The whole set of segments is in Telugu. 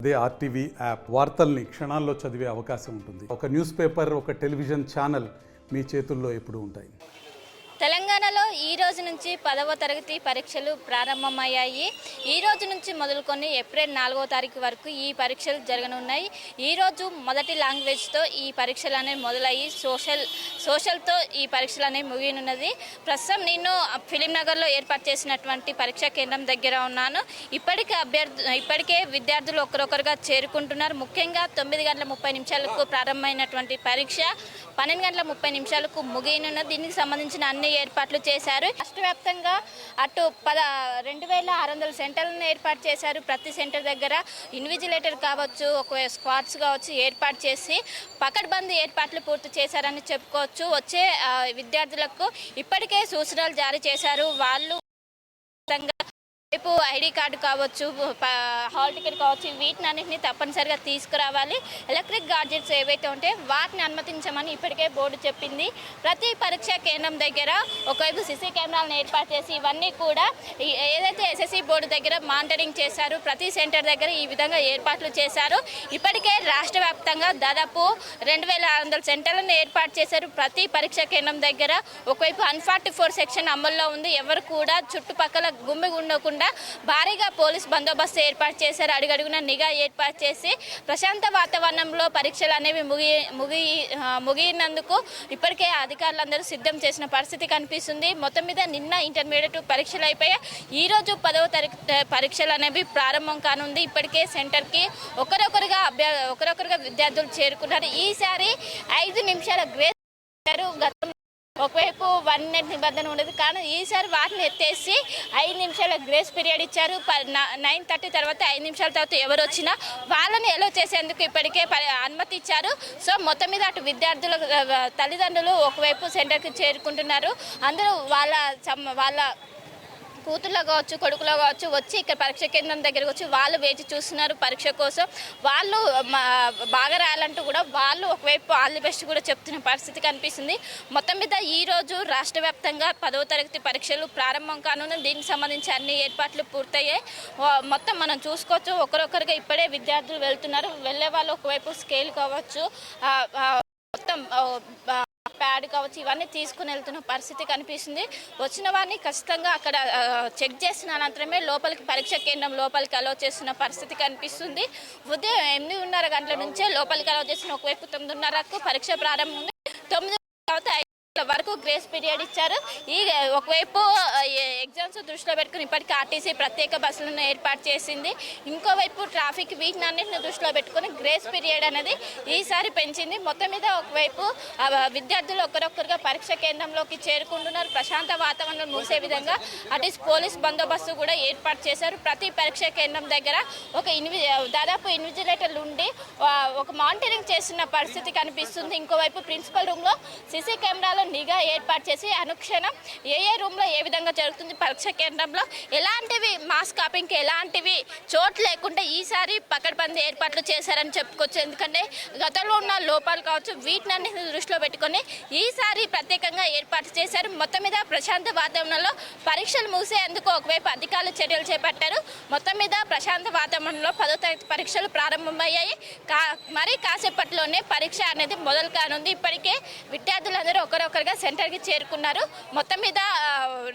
అదే ఆర్టీవీ యాప్ వార్తల్ని క్షణాల్లో చదివే అవకాశం ఉంటుంది. ఒక న్యూస్ పేపర్, ఒక టెలివిజన్ ఛానల్ మీ చేతుల్లో ఎప్పుడూ ఉంటాయి. తెలంగాణలో ఈ రోజు నుంచి 10వ తరగతి పరీక్షలు ప్రారంభమయ్యాయి. ఈ రోజు నుంచి మొదలుకొని ఏప్రిల్ 4వ తారీఖు వరకు ఈ పరీక్షలు జరగనున్నాయి. ఈ రోజు మొదటి లాంగ్వేజ్తో ఈ పరీక్షలు అనేవి మొదలయ్యి సోషల్తో ఈ పరీక్షలు అనేవి ముగియనున్నది. ప్రస్తుతం నేను ఫిలిం నగర్లో ఏర్పాటు చేసినటువంటి పరీక్షా కేంద్రం దగ్గర ఉన్నాను. ఇప్పటికే విద్యార్థులు ఒకరొకరుగా చేరుకుంటున్నారు. ముఖ్యంగా 9:30 ప్రారంభమైనటువంటి పరీక్ష 12:30 ముగియనున్నది. దీనికి సంబంధించిన అన్ని ఏర్పాట్లు చేశారు. రాష్ట్ర వ్యాప్తంగా అటు 2600 సెంటర్లను ఏర్పాటు చేశారు. ప్రతి సెంటర్ దగ్గర ఇన్విజిలేటర్ కావచ్చు, ఒక స్క్వాడ్స్ కావచ్చు ఏర్పాటు చేసి పకడ్బందీ ఏర్పాట్లు పూర్తి చేశారని చెప్పుకోవచ్చు. వచ్చే విద్యార్థులకు ఇప్పటికే సూచనలు జారీ చేశారు. వాళ్ళు రేపు ఐడి కార్డు కావచ్చు, హాల్ టికెట్ కావచ్చు, వీటినన్నింటినీ తప్పనిసరిగా తీసుకురావాలి. ఎలక్ట్రిక్ గాడ్జెట్స్ ఏవైతే ఉంటే వాటిని అనుమతించమని ఇప్పటికే బోర్డు చెప్పింది. ప్రతి పరీక్షా కేంద్రం దగ్గర ఒకవైపు సీసీ కెమెరాలను ఏర్పాటు చేసి ఇవన్నీ కూడా ఏదైతే ఎస్ఎస్సి బోర్డు దగ్గర మానిటరింగ్ చేశారు, ప్రతి సెంటర్ దగ్గర ఈ విధంగా ఏర్పాట్లు చేశారు. ఇప్పటికే రాష్ట్ర వ్యాప్తంగా దాదాపు 2600 సెంటర్లను ఏర్పాటు చేశారు. ప్రతి పరీక్షా కేంద్రం దగ్గర ఒకవైపు 144 సెక్షన్ అమల్లో ఉంది. ఎవరు కూడా చుట్టుపక్కల గుమ్మిగుండకుండా భారీగా పోలీస్ బందోబస్తు ఏర్పాటు చేశారు. అడుగడుగున నిఘా ఏర్పాటు చేసి ప్రశాంత వాతావరణంలో పరీక్షలు అనేవి ముగినందుకు ఇప్పటికే అధికారులందరూ సిద్ధం చేసిన పరిస్థితి కనిపిస్తుంది. మొత్తం మీద నిన్న ఇంటర్మీడియట్ పరీక్షలు అయిపోయాయి. ఈ రోజు 10వ తరగతి పరీక్షలు అనేవి ప్రారంభం కానుంది. ఇప్పటికే సెంటర్కి ఒకరొకరుగా విద్యార్థులు చేరుకున్నారు. ఈసారి 5 నిమిషాల గ్రేస్ గతం ఒకవైపు 1 మినిట్ నిబంధన ఉండదు, కానీ ఈసారి వాటిని ఎత్తేసి 5 నిమిషాల గ్రేస్ పీరియడ్ ఇచ్చారు. 9:30 తర్వాత 5 నిమిషాల తర్వాత ఎవరు వచ్చినా వాళ్ళని ఎలో చేసేందుకు ఇప్పటికే అనుమతి ఇచ్చారు. సో మొత్తం మీద అటు విద్యార్థుల తల్లిదండ్రులు ఒకవైపు సెంటర్కి చేరుకుంటున్నారు. అందరూ వాళ్ళ కూతుర్లో కావచ్చు, కొడుకులో కావచ్చు వచ్చి ఇక్కడ పరీక్ష కేంద్రం దగ్గరకు వచ్చి వాళ్ళు వేచి చూస్తున్నారు పరీక్ష కోసం. వాళ్ళు బాగా రాయాలంటూ కూడా వాళ్ళు ఒకవైపు ఆల్ ది బెస్ట్ కూడా చెప్తున్న పరిస్థితి కనిపిస్తుంది. మొత్తం మీద ఈ రోజు రాష్ట్ర వ్యాప్తంగా 10వ తరగతి పరీక్షలు ప్రారంభం కానున్నాయి. దీనికి సంబంధించి అన్ని ఏర్పాట్లు పూర్తయ్యాయి. మొత్తం మనం చూసుకోవచ్చు, ఒకరొకరుగా ఇప్పుడే విద్యార్థులు వెళ్తున్నారు. వెళ్ళే వాళ్ళు ఒకవైపు స్కేల్ కావచ్చు, మొత్తం ప్యాడ్ కావచ్చు, ఇవన్నీ తీసుకుని వెళ్తున్న పరిస్థితి కనిపిస్తుంది. వచ్చిన వారిని ఖచ్చితంగా అక్కడ చెక్ చేసిన అనంతరమే లోపలికి పరీక్ష కేంద్రం లోపలికి అలో చేస్తున్న పరిస్థితి కనిపిస్తుంది. ఉదయం 8:30 గంటల నుంచే లోపలికి అలో చేసిన ఒకవైపు 9:30కు పరీక్ష ప్రారంభం ఉంది. 9 తర్వాత 5 వరకు గ్రేస్ పీరియడ్ ఇచ్చారు. ఈ ఒకవైపు ఎగ్జామ్స్ దృష్టిలో పెట్టుకుని ఇప్పటికీ ఆర్టీసీ ప్రత్యేక బస్సులను ఏర్పాటు చేసింది. ఇంకోవైపు ట్రాఫిక్ వీటినన్నింటిని దృష్టిలో పెట్టుకుని గ్రేస్ పీరియడ్ అనేది ఈసారి పెంచింది. మొత్తం మీద ఒకవైపు విద్యార్థులు ఒకరొకరుగా పరీక్ష కేంద్రంలోకి చేరుకుంటున్నారు. ప్రశాంత వాతావరణం మూసే విధంగా అటు పోలీస్ బందోబస్తు కూడా ఏర్పాటు చేశారు. ప్రతి పరీక్ష కేంద్రం దగ్గర దాదాపు ఇన్విజిలేటర్లు ఉండి ఒక మానిటరింగ్ చేస్తున్న పరిస్థితి కనిపిస్తుంది. ఇంకోవైపు ప్రిన్సిపల్ రూమ్లో సీసీ కెమెరాలో నిఘా ఏర్పాటు చేసి అనుక్షణం ఏ రూమ్లో ఏ విధంగా జరుగుతుంది, పరీక్ష కేంద్రంలో ఎలాంటివి మాస్ కాపింగ్కి ఎలాంటివి చోటు లేకుండా ఈసారి పకడ్బందీ ఏర్పాట్లు చేశారని చెప్పుకోవచ్చు. ఎందుకంటే గతంలో ఉన్న లోపాలు కావచ్చు వీటిని దృష్టిలో పెట్టుకొని ఈసారి ప్రత్యేకంగా ఏర్పాటు చేశారు. మొత్తం మీద ప్రశాంత వాతావరణంలో పరీక్షలు మూసేందుకు ఒకవైపు అధికారులు చర్యలు చేపట్టారు. మొత్తం మీద ప్రశాంత వాతావరణంలో 10వ తరగతి పరీక్షలు ప్రారంభమయ్యాయి. మరి కాసేపట్లోనే పరీక్ష అనేది మొదలు కానుంది. ఇప్పటికే విద్యార్థులందరూ ఒకరొకరుగా సెంటర్కి చేరుకున్నారు. మొత్తం మీద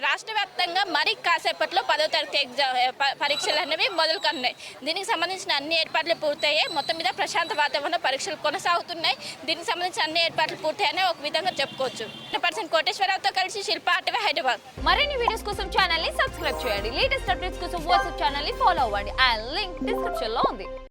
రాష్ట్ర వ్యాప్తంగా మరి కాసేపట్లో 10వ తరగతి పరీక్షలు అనేవి మొదలు కానున్నాయి. దీనికి సంబంధించిన అన్ని ఏర్పాట్లు పూర్తయ్యాయి. మొత్తం మీద ప్రశాంత వాతావరణంలో పరీక్షలు కొనసాగుతున్నాయి. దీనికి సంబంధించిన అన్ని ఏర్పాట్లు పూర్తయ్యాయని ఒక విధంగా చెప్పుకోవచ్చు. కోటేశ్వరరావుతో కలిసి శిల్ప ఆర్టీవీ హైదరాబాద్. మరిన్ని వీడియోస్ కోసం ఛానల్ ని సబ్స్క్రైబ్ చేయండి. లేటెస్ట్ అప్డేట్స్ కోసం వాట్సాప్ ఛానల్ ని ఫాలో అవ్వండి. ఆ లింక్ డిస్క్రిప్షన్ లో ఉంది.